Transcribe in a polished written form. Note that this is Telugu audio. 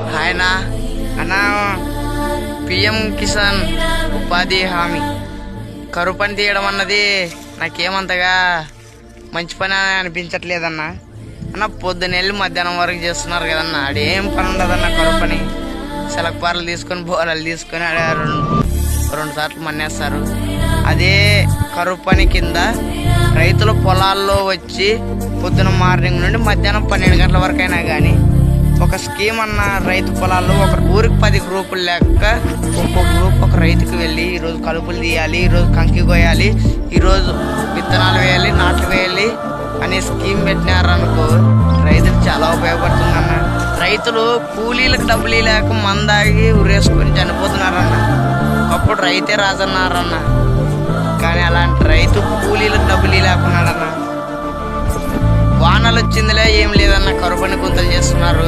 ఆయన అన్న పిఎం కిసాన్ ఉపాధి హామీ కరువు పని తీయడం అన్నది నాకేమంతగా మంచి పని అని అనిపించట్లేదన్నా. అన్న పొద్దున వెళ్ళి మధ్యాహ్నం వరకు చేస్తున్నారు కదన్నా, ఆడేం పని ఉండదన్న. కరువు పని సెలక్పార్లు తీసుకొని బోరాలు తీసుకొని ఆడ రెండు సార్లు మన్నేస్తారు. అదే కరువు పని కింద రైతుల పొలాల్లో వచ్చి పొద్దున మార్నింగ్ నుండి మధ్యాహ్నం 12 గంటల వరకు అయినా కానీ ఒక స్కీమ్ అన్న రైతు పొలాల్లో ఒక ఊరికి 10 గ్రూపులు లెక్క ఒక్కొక్క గ్రూప్ ఒక రైతుకి వెళ్ళి ఈరోజు కలుపులు తీయాలి, ఈరోజు కంకి కోయాలి, ఈరోజు విత్తనాలు వేయాలి, నాట్లు వేయాలి అనే స్కీమ్ పెట్టినారనుకో రైతులు చాలా ఉపయోగపడుతుందన్న. రైతులు కూలీలకు డబ్బులు లేక మందాగి ఉరేసుకొని చనిపోతున్నారన్న. ఒకప్పుడు రైతే రాజన్నారన్న, కానీ అలాంటి రైతు కూలీలకు డబ్బులు లేకున్నాడన్న. వానలు వచ్చిందిలే ఏం లేదన్న, కరువు పని గుంతలు చేస్తున్నారు.